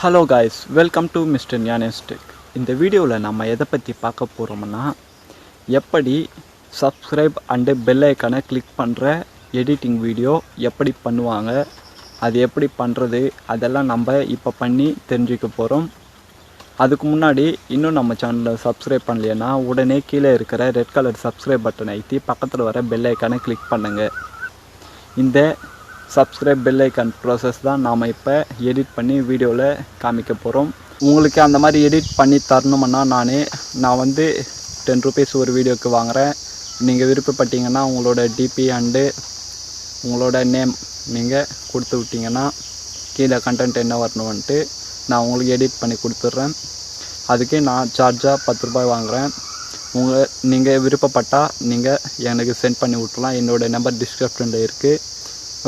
Hello guys, welcome to Mr. Gnanesh Tech. இந்த வீடியோவில் நம்ம எதை பற்றி பார்க்க போகிறோம்னா எப்படி சப்ஸ்கிரைப் அண்டு பெல் ஐக்கானை கிளிக் பண்ணுற எடிட்டிங் வீடியோ எப்படி பண்ணுவாங்க, அது எப்படி பண்ணுறது, அதெல்லாம் நம்ம இப்போ பண்ணி தெரிஞ்சுக்க போகிறோம். அதுக்கு முன்னாடி இன்னும் நம்ம சேனலை சப்ஸ்கிரைப் பண்ணலைன்னா உடனே கீழே இருக்கிற ரெட் கலர் சப்ஸ்கிரைப் பட்டனை அழுத்தி பக்கத்தில் வர பெல் ஐக்கானை கிளிக் பண்ணுங்கள். இந்த சப்ஸ்கிரைப் பெல் ஐக்கான் ப்ராசஸ் தான் நாம் இப்போ எடிட் பண்ணி வீடியோவில் காமிக்க போகிறோம். உங்களுக்கு அந்த மாதிரி எடிட் பண்ணி தரணுமுன்னா நான் வந்து 10 rupees ஒரு வீடியோக்கு வாங்குகிறேன். நீங்கள் விருப்பப்பட்டீங்கன்னா உங்களோட டிபி அண்டு உங்களோட நேம் நீங்கள் கொடுத்து விட்டிங்கன்னா கீழே கண்டென்ட் என்ன வரணுன்ட்டு நான் உங்களுக்கு எடிட் பண்ணி கொடுத்துட்றேன். அதுக்கு நான் சார்ஜாக 10 ரூபாய் வாங்குகிறேன். நீங்கள் விருப்பப்பட்டால் நீங்கள் எனக்கு சென்ட் பண்ணி விட்டுலாம். என்னோடய நம்பர் டிஸ்கிரிப்ஷனில் இருக்குது.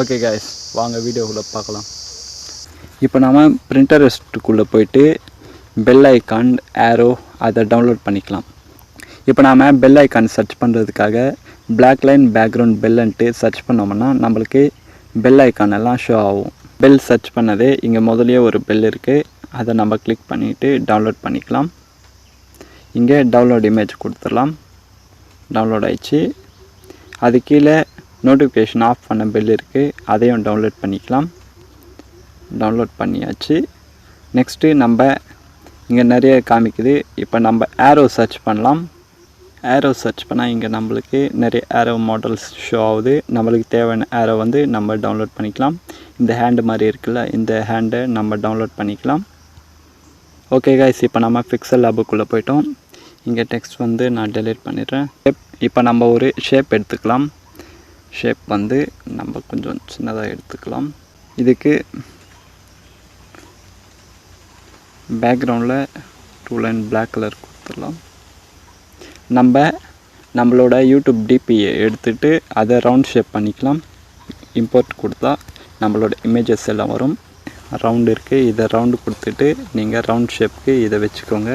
ஓகே கைஸ், வாங்க வீடியோக்குள்ளே பார்க்கலாம். இப்போ நம்ம பிரிண்டர்ஸ்ட்டுக்குள்ளே போயிட்டு பெல் ஐக்கான் ஏரோ அதை டவுன்லோட் பண்ணிக்கலாம். இப்போ நாம் பெல் ஐக்கான் சர்ச் பண்ணுறதுக்காக பிளாக் லைன் பேக்ரவுண்ட் பெல்லுன்ட்டு சர்ச் பண்ணோம்னா நம்மளுக்கு பெல் ஐக்கான் எல்லாம் ஷோ ஆகும். பெல் சர்ச் பண்ணதே இங்கே முதலே ஒரு பெல் இருக்குது, அதை நம்ம கிளிக் பண்ணிவிட்டு டவுன்லோட் பண்ணிக்கலாம். இங்கே டவுன்லோட் இமேஜ் கொடுத்துடலாம். டவுன்லோட் ஆயிடுச்சு. அது கீழே நோட்டிஃபிகேஷன் ஆஃப் பண்ண பெல் இருக்குது, அதையும் டவுன்லோட் பண்ணிக்கலாம். டவுன்லோட் பண்ணியாச்சு. நெக்ஸ்ட்டு நம்ம இங்கே நிறைய காமிக்குது. இப்போ நம்ம ஏரோ சர்ச் பண்ணலாம். ஏரோ சர்ச் பண்ணால் இங்கே நம்மளுக்கு நிறைய ஏரோ மாடல்ஸ் ஷோ ஆகுது. நம்மளுக்கு தேவையான ஏரோ வந்து நம்ம டவுன்லோட் பண்ணிக்கலாம். இந்த ஹேண்டு மாதிரி இருக்குல்ல, இந்த ஹேண்டை நம்ம டவுன்லோட் பண்ணிக்கலாம். ஓகே கைஸ், இப்போ நம்ம பிக்சல் லேபுக்குள்ளே போயிட்டோம். இங்கே டெக்ஸ்ட் வந்து நான் டெலீட் பண்ணிடுறேன். இப்போ நம்ம ஒரு ஷேப் எடுத்துக்கலாம். ஷேப் வந்து நம்ம கொஞ்சம் சின்னதாக எடுத்துக்கலாம். இதுக்கு பேக்ரவுண்டில் 2 லைன் பிளாக் கலர் கொடுத்துடலாம். நம்மளோட யூடியூப் டிபியை எடுத்துகிட்டு அதை ரவுண்ட் ஷேப் பண்ணிக்கலாம். இம்போர்ட் கொடுத்தா நம்மளோட இமேஜஸ் எல்லாம் வரும். ரவுண்டு இருக்குது, இதை ரவுண்டு கொடுத்துட்டு நீங்கள் ரவுண்ட் ஷேப்புக்கு இதை வச்சுக்கோங்க.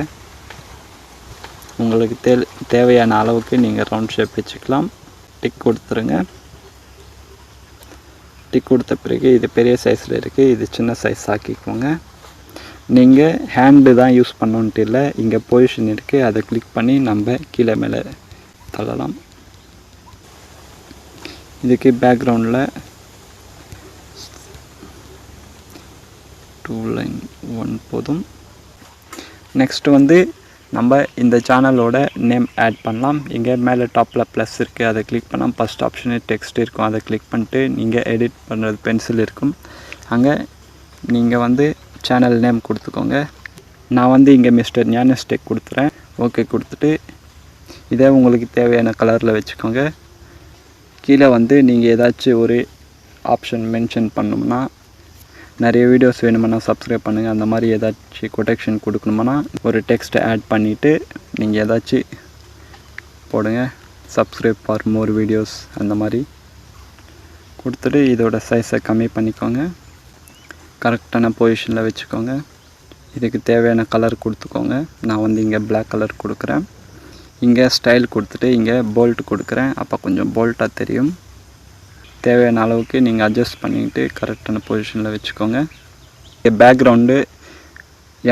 உங்களுக்கு தேவையான அளவுக்கு நீங்கள் ரவுண்ட் ஷேப் வச்சுக்கலாம். டிக் கொடுத்துருங்க. டிக் கொடுத்த பிறகு இது பெரிய சைஸில் இருக்குது, இது சின்ன சைஸ் ஆக்கிக்கோங்க. நீங்கள் ஹேண்டு தான் யூஸ் பண்ணணுன்ட்டு இல்லை, இங்கே பொசிஷன் இருக்குது, அதை கிளிக் பண்ணி நம்ம கீழே மேலே தள்ளலாம். இதுக்கு பேக்ரவுண்டில் 2 லைன் 1 போதும். நெக்ஸ்ட்டு வந்து நம்ம இந்த சேனலோட நேம் ஆட் பண்ணலாம். இங்கே மேலே டாப்பில் ப்ளஸ் இருக்குது, அதை கிளிக் பண்ணால் ஃபஸ்ட் ஆப்ஷனு டெக்ஸ்ட் இருக்கும், அதை கிளிக் பண்ணிட்டு நீங்கள் எடிட் பண்ணுறது பென்சில் இருக்கும், அங்கே நீங்கள் வந்து சேனல் நேம் கொடுத்துக்கோங்க. நான் வந்து இங்கே மிஸ்டர் ஞானேஷ் டெக் கொடுத்துறேன். ஓகே கொடுத்துட்டு இதை உங்களுக்கு தேவையான கலரில் வச்சுக்கோங்க. கீழே வந்து நீங்கள் ஏதாச்சும் ஒரு ஆப்ஷன் மென்ஷன் பண்ணோம்னா, நிறைய வீடியோஸ் வேணுமென்னா சப்ஸ்கிரைப் பண்ணுங்கள், அந்த மாதிரி ஏதாச்சும் கொட்டேஷன் கொடுக்கணுமானா ஒரு டெக்ஸ்ட்டை ஆட் பண்ணிவிட்டு நீங்கள் ஏதாச்சும் போடுங்க. சப்ஸ்கிரைப் ஃபார் மோர் வீடியோஸ் அந்த மாதிரி கொடுத்துட்டு இதோட சைஸை கம்மி பண்ணிக்கோங்க. கரெக்டான பொசிஷனில் வச்சுக்கோங்க. இதுக்கு தேவையான கலர் கொடுத்துக்கோங்க. நான் வந்து இங்கே பிளாக் கலர் கொடுக்குறேன். இங்கே ஸ்டைல் கொடுத்துட்டு இங்கே போல்ட் கொடுக்குறேன், அப்போ கொஞ்சம் போல்ட்டாக தெரியும். தேவையான அளவுக்கு நீங்கள் அட்ஜஸ்ட் பண்ணிவிட்டு கரெக்டான பொசிஷனில் வச்சுக்கோங்க. பேக்ரவுண்டு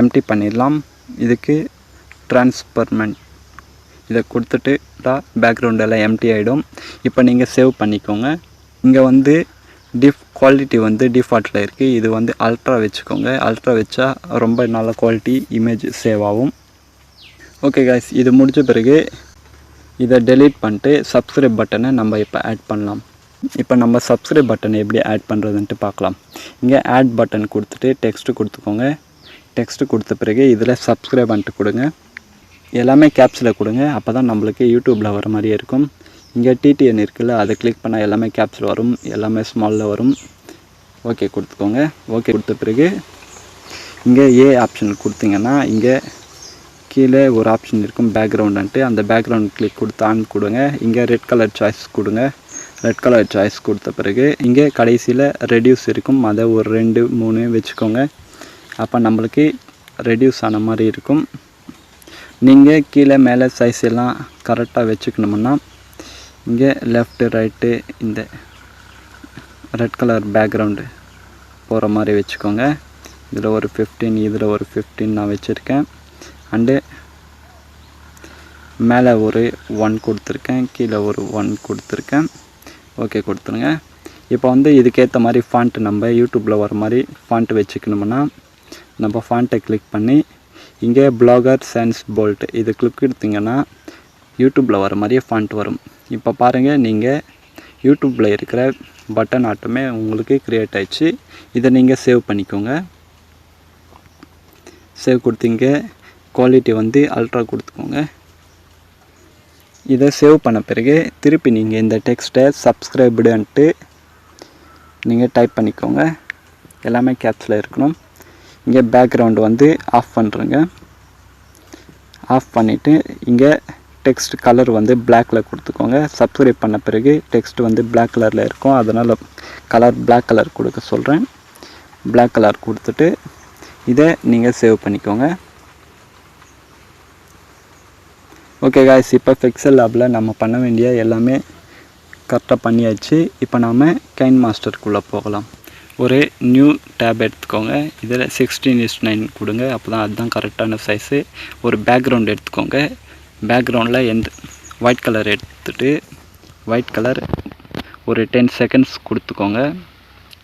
எம்டி பண்ணிடலாம். இதுக்கு ட்ரான்ஸ்பர்மெண்ட் இதை கொடுத்துட்டு பேக்ரவுண்டெல்லாம் எம்டி ஆகிடும். இப்போ நீங்கள் சேவ் பண்ணிக்கோங்க. இங்கே வந்து குவாலிட்டி வந்து டிஃபால்ட்டில் இருக்குது, இது வந்து அல்ட்ரா வச்சுக்கோங்க. அல்ட்ரா வச்சா ரொம்ப நல்ல குவாலிட்டி இமேஜ் சேவ் ஆகும். ஓகே கைஸ், இது முடிஞ்ச பிறகு இதை டெலீட் பண்ணிட்டு சப்ஸ்கிரைப் பட்டனை நம்ம இப்போ ஆட் பண்ணலாம். இப்போ நம்ம சப்ஸ்கிரைப் பட்டன் எப்படி ஆட் பண்ணுறதுன்ட்டு பார்க்கலாம். இங்கே ஆட் பட்டன் கொடுத்துட்டு டெக்ஸ்ட்டு கொடுத்துக்கோங்க. டெக்ஸ்ட்டு கொடுத்த பிறகு இதில் சப்ஸ்கிரைப் பண்ணிட்டு கொடுங்க. எல்லாமே கேப்ஸில் கொடுங்க, அப்போ தான் நம்மளுக்கு யூடியூப்பில் வர மாதிரியே இருக்கும். இங்கே டிடிஎன் இருக்குல்ல, அதை கிளிக் பண்ணால் எல்லாமே கேப்ஸில் வரும், எல்லாமே ஸ்மாலில் வரும். ஓகே கொடுத்துக்கோங்க. ஓகே கொடுத்த பிறகு இங்கே ஏ ஆப்ஷன் கொடுத்தீங்கன்னா இங்கே கீழே ஒரு ஆப்ஷன் இருக்கும் பேக்ரவுண்டுன்ட்டு, அந்த பேக்ரவுண்ட் கிளிக் கொடுத்து ஆன் கொடுங்க. இங்கே ரெட் கலர் சாய்ஸ் கொடுங்க. ரெட் கலர் சாய்ஸ் கொடுத்த பிறகு இங்கே கடைசியில் ரெடியூஸ் இருக்கும், அதை ஒரு 2 3 வச்சுக்கோங்க. அப்போ நம்மளுக்கு ரெடியூஸ் ஆன மாதிரி இருக்கும். நீங்கள் கீழே மேலே சைஸ் எல்லாம் கரெக்டாக வச்சுக்கணுமுன்னா இங்கே லெஃப்ட்டு ரைட்டு இந்த ரெட் கலர் பேக்ரவுண்டு போகிற மாதிரி வச்சுக்கோங்க. இதில் ஒரு 15, இதில் ஒரு 15 நான் வச்சுருக்கேன். அண்டு மேலே ஒரு 1 கொடுத்துருக்கேன், கீழே ஒரு 1 கொடுத்துருக்கேன். ஓகே கொடுத்துருங்க. இப்போ வந்து இதுக்கேற்ற மாதிரி ஃபாண்ட்டு நம்ம யூடியூப்பில் வர மாதிரி ஃபாண்ட்டு வச்சுக்கணும்னா நம்ம ஃபாண்ட்டை கிளிக் பண்ணி இங்கே பிளாகர் சயின்ஸ் போல்ட் இது கிளிக் எடுத்திங்கன்னா யூடியூப்பில் வர மாதிரியே ஃபாண்ட் வரும். இப்போ பாருங்கள், நீங்கள் யூடியூப்பில் இருக்கிற பட்டன் ஆட்டமே உங்களுக்கு க்ரியேட் ஆகிடுச்சு. இதை நீங்கள் சேவ் பண்ணிக்கோங்க. சேவ் கொடுத்தீங்க, குவாலிட்டி வந்து அல்ட்ரா கொடுத்துக்கோங்க. இதை சேவ் பண்ண பிறகு திருப்பி நீங்கள் இந்த டெக்ஸ்ட்டை சப்ஸ்கிரைப்டுன்ட்டு நீங்கள் டைப் பண்ணிக்கோங்க. எல்லாமே கேப்ஸில் இருக்கணும். இங்கே பேக்ரவுண்டு வந்து ஆஃப் பண்ணுறேங்க. ஆஃப் பண்ணிவிட்டு இங்கே டெக்ஸ்ட் கலர் வந்து பிளாக்கில் கொடுத்துக்கோங்க. சப்ஸ்கிரைப் பண்ண பிறகு டெக்ஸ்ட் வந்து பிளாக் கலரில் இருக்கும். அதனால் கலர் பிளாக் கலர் கொடுக்க சொல்கிறேன். பிளாக் கலர் கொடுத்துட்டு இதை நீங்கள் சேவ் பண்ணிக்கோங்க. ஓகே காய்ஸ், இப்போ பிக்சல் லேபில் நம்ம பண்ண வேண்டிய எல்லாமே கரெக்டாக பண்ணியாச்சு. இப்போ நாம் கைன்மாஸ்டருக்குள்ளே போகலாம். ஒரு நியூ டேப் எடுத்துக்கோங்க. இதில் 16:9 கொடுங்க. அப்போ தான் அதுதான் கரெக்டான சைஸு. ஒரு பேக்ரவுண்ட் எடுத்துக்கோங்க. பேக்ரவுண்டில் எந்த ஒயிட் கலர் எடுத்துகிட்டு ஒயிட் கலர் ஒரு 10 செகண்ட்ஸ் கொடுத்துக்கோங்க.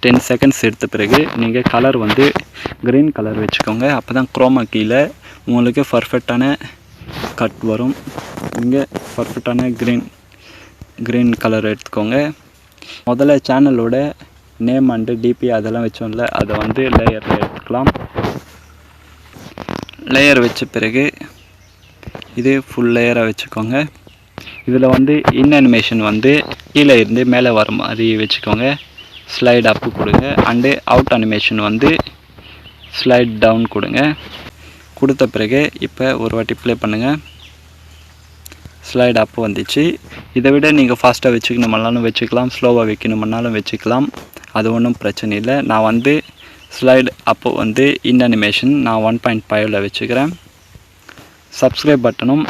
10 செகண்ட்ஸ் எடுத்த பிறகு நீங்கள் கலர் வந்து க்ரீன் கலர் வச்சுக்கோங்க. அப்போ தான் குரோமா கீழே உங்களுக்கு பர்ஃபெக்டான கட் வரும். இங்கே பர்ஃபெக்டான க்ரீன் கலர் எடுத்துக்கோங்க. முதல்ல சேனலோட நேம் அண்டு டிபி அதெல்லாம் வச்சோம்ல, அதை வந்து லேயரில் எடுத்துக்கலாம். லேயர் வச்ச பிறகு இது ஃபுல் லேயராக வச்சுக்கோங்க. இதில் வந்து இன் அனிமேஷன் வந்து கீழே இருந்து மேலே வர மாதிரி வச்சுக்கோங்க. ஸ்லைட் அப்பு கொடுங்க. அண்டு அவுட் அனிமேஷன் வந்து ஸ்லைட் டவுன் கொடுங்க. கொடுத்த பிறகு இப்போ ஒரு வாட்டி ப்ளே பண்ணுங்கள். ஸ்லைட் அப்பு வந்துச்சு. இதை விட நீங்கள் ஃபாஸ்ட்டாக வச்சுக்கணுமன்னாலும் வச்சுக்கலாம், ஸ்லோவாக வைக்கணுமன்னாலும் வச்சுக்கலாம். அது ஒன்றும் பிரச்சனை இல்லை. நான் வந்து ஸ்லைடு அப்பு வந்து இன் அனிமேஷன் நான் 1.5 வச்சுக்கிறேன். சப்ஸ்கிரைப் பட்டனும்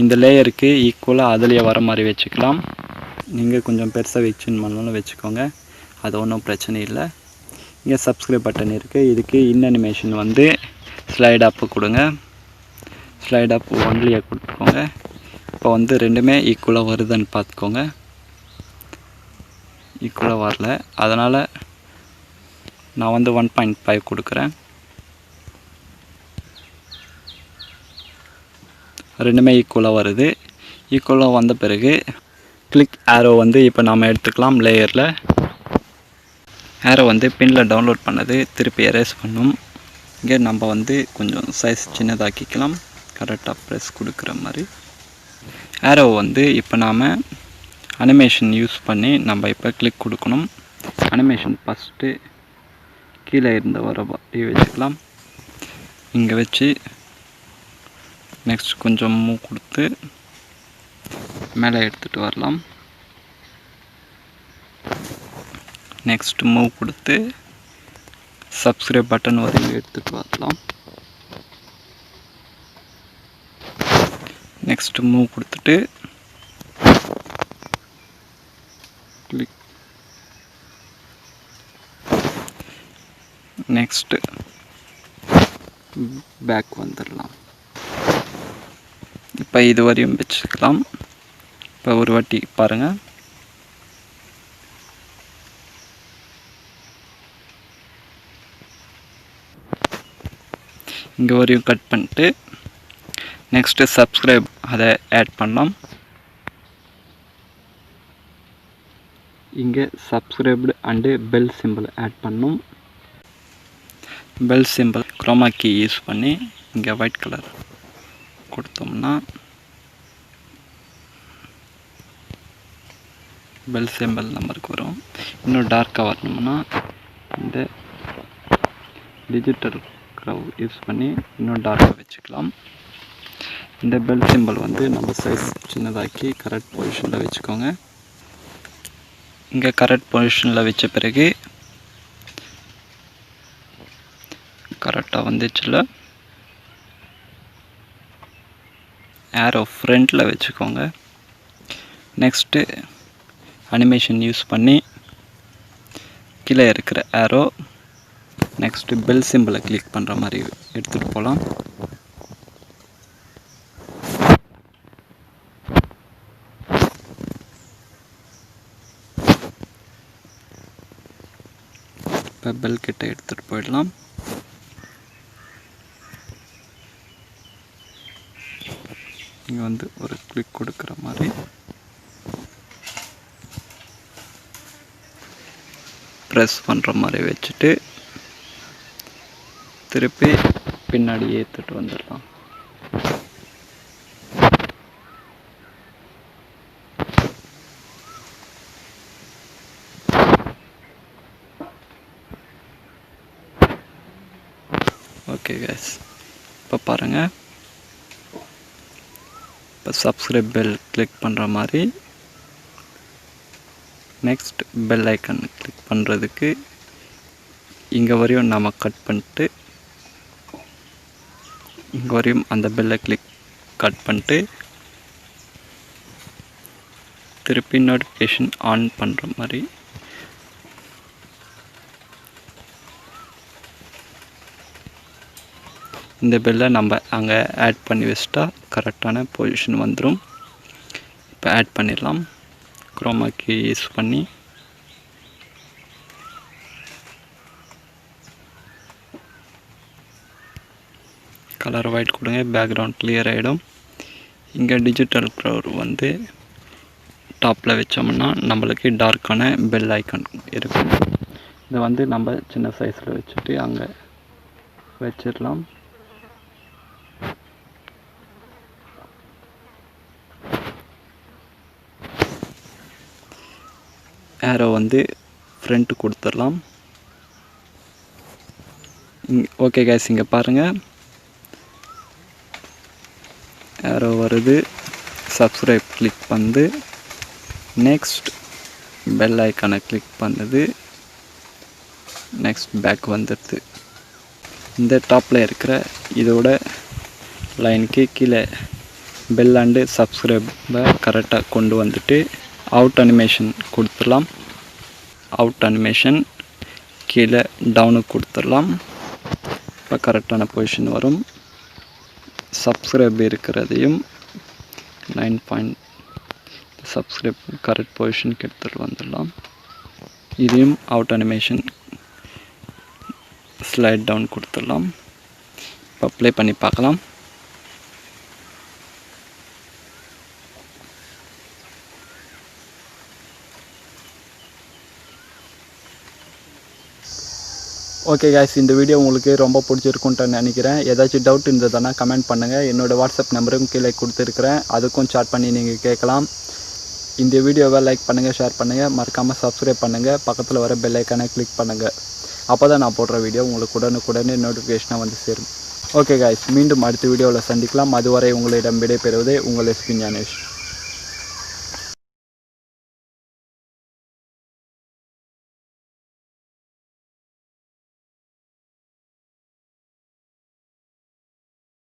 இந்த லேயருக்கு ஈக்குவலாக அதிலேயே வர மாதிரி வச்சுக்கலாம். நீங்கள் கொஞ்சம் பெருசாக வச்சுன்னு வச்சுக்கோங்க, அது ஒன்றும் பிரச்சனை இல்லை. இங்கே சப்ஸ்கிரைப் பட்டன் இருக்குது. இதுக்கு இன் அனிமேஷன் வந்து ஸ்லைட் அப்பு கொடுங்க. ஸ்லைட் அப் 1 கொடுத்துக்கோங்க. இப்போ வந்து ரெண்டுமே ஈக்குவலாக வருதுன்னு பார்த்துக்கோங்க. ஈக்குவலாக வரல, அதனால் நான் வந்து 1.5 கொடுக்குறேன். ரெண்டுமே ஈக்குவலாக வருது. ஈக்குவலாக வந்த பிறகு கிளிக் ஆரோ வந்து இப்போ நாம் எடுத்துக்கலாம். லேயரில் ஆரோ வந்து பின்னில் டவுன்லோட் பண்ணது திருப்பி எரேஸ் பண்ணும். இங்கே நம்ம வந்து கொஞ்சம் சைஸ் சின்னதாக்கிக்கலாம், கரெக்டாக ப்ரெஸ் கொடுக்குற மாதிரி. ஆரோ வந்து இப்போ நாம் அனிமேஷன் யூஸ் பண்ணி நம்ம இப்போ கிளிக் கொடுக்கணும். அனிமேஷன் ஃபஸ்ட்டு கீழே இருந்து வர மாதிரி வச்சுக்கலாம். இங்கே வச்சு நெக்ஸ்ட் கொஞ்சம் மூவ் கொடுத்து மேலே எடுத்துகிட்டு வரலாம். நெக்ஸ்ட் மூவ் கொடுத்து சப்ஸ்கிரைப் பட்டன் வரையும் எடுத்துகிட்டு வரலாம். நெக்ஸ்ட் மூவ் கொடுத்துட்டு கிளிக். நெக்ஸ்ட் பேக் வந்துடலாம். இப்போ இது வரையும் வச்சுக்கலாம். இப்போ ஒரு வாட்டி பாருங்கள். இங்கே வரையும் கட் பண்ணிட்டு நெக்ஸ்ட்டு சப்ஸ்கிரைப் அதை ஆட் பண்ணலாம். இங்கே subscribed and bell symbol add பண்ணணும். Bell symbol chroma key use பண்ணி இங்கே ஒயிட் கலர் கொடுத்தோம்னா பெல் சிம்பிள் நம்பருக்கு வரும். இன்னும் டார்க்காக வரணும்னா இந்த டிஜிட்டல் க்ரவ் யூஸ் பண்ணி இன்னும் டார்க்காக வச்சுக்கலாம். இந்த பெல் சிம்பிள் வந்து நம்ம சைஸ் சின்னதாக்கி கரெக்ட் பொசிஷனில் வச்சுக்கோங்க. இங்கே கரெக்ட் பொசிஷனில் வச்ச பிறகு கரெக்டாக வந்துச்சுல, ஏரோ ஃப்ரண்ட்டில் வச்சுக்கோங்க. நெக்ஸ்ட்டு அனிமேஷன் யூஸ் பண்ணி கீழே இருக்கிற ஏரோ நெக்ஸ்ட்டு பெல் சிம்பிளை கிளிக் பண்ணுற மாதிரி எடுத்துகிட்டு போகலாம். இப்போ பெல் கிட்ட எடுத்துகிட்டு போயிடலாம். இங்கே வந்து ஒரு கிளிக் கொடுக்குற மாதிரி ப்ரெஸ் பண்ணுற மாதிரி வச்சுட்டு திருப்பி பின்னாடி ஏற்றுட்டு வந்துடலாம். ஓகே கைஸ், இப்போ பாருங்கள், இப்போ சப்ஸ்கிரைப் பெல் கிளிக் பண்ணுற மாதிரி நெக்ஸ்ட் பெல் ஐக்கன் கிளிக் பண்ணுறதுக்கு இங்கே வரையும் நம்ம கட் பண்ணிட்டு இங்கே வரையும் அந்த பெல்லை கட் பண்ணிட்டு திருப்பி நோட்டிஃபிகேஷன் ஆன் பண்ணுற மாதிரி இந்த பெல்லை நம்ம அங்கே ஆட் பண்ணி வச்சிட்டா கரெக்டான பொசிஷன் வந்துடும். இப்போ ஆட் பண்ணிடலாம். குரோமா கீ யூஸ் பண்ணி கலர் ஒயிட் கொடுங்க, பேக்ரவுண்ட் கிளியர் ஆகிடும். இங்கே டிஜிட்டல் கலர் வந்து டாப்பில் வச்சோம்னா நம்மளுக்கு டார்க்கான பெல் ஐக்கான் இருக்கும். இதை வந்து நம்ம சின்ன சைஸில் வச்சுட்டு அங்கே வச்சிடலாம். ஏரோ வந்து ஃப்ரண்ட் கொடுத்துடலாம். ஓகே கைஸ், இங்கே பாருங்கள், ஏரோ வருது. சப்ஸ்கிரைப் கிளிக் பண்ணுது. நெக்ஸ்ட் பெல் ஐக்கானை கிளிக் பண்ணுது. நெக்ஸ்ட் பேக் வந்துடுது. இந்த டாப்பில் இருக்கிற இதோட லைனுக்கு கீழே பெல் அண்டு சப்ஸ்கிரைபை கரெக்டாக கொண்டு வந்துட்டு அவுட் அனிமேஷன் கொடுத்துடலாம். அவுட் அனிமேஷன் கீழே டவுனுக்கு கொடுத்துடலாம். இப்போ கரெக்டான பொசிஷன் வரும். சப்ஸ்கிரைப் இருக்கிறதையும் 9 சப்ஸ்கிரைப் கரெக்ட் பொசிஷனுக்கு எடுத்துகிட்டு வந்துடலாம். இதையும் அவுட் அனிமேஷன் ஸ்லைட் டவுன் கொடுத்துடலாம். இப்போ ப்ளே பண்ணி பார்க்கலாம். ஓகே கைஸ், இந்த வீடியோ உங்களுக்கு ரொம்ப பிடிச்சிருக்குன்ட்டு நினைக்கிறேன். ஏதாச்சும் டவுட் இருந்ததுன்னா கமெண்ட் பண்ணுங்கள். என்னோடய வாட்ஸ்அப் நம்பரும் கீழே கொடுத்துருக்குறேன், அதுக்கும் சாட் பண்ணி நீங்கள் கேட்கலாம். இந்த வீடியோவை லைக் பண்ணுங்கள், ஷேர் பண்ணுங்கள், மறக்காமல் சப்ஸ்கிரைப் பண்ணுங்கள், பக்கத்தில் வர பெல் ஐக்கானை கிளிக் பண்ணுங்கள். அப்போ தான் நான் போடுற வீடியோ உங்களுக்கு உடனுக்குடனே நோட்டிஃபிகேஷனாக வந்து சேரும். ஓகே கைஸ், மீண்டும் அடுத்த வீடியோவில் சந்திக்கலாம். அதுவரை உங்களிடம் விடைபெறுவதே உங்கள் எஸ்பி ஞானேஷ்.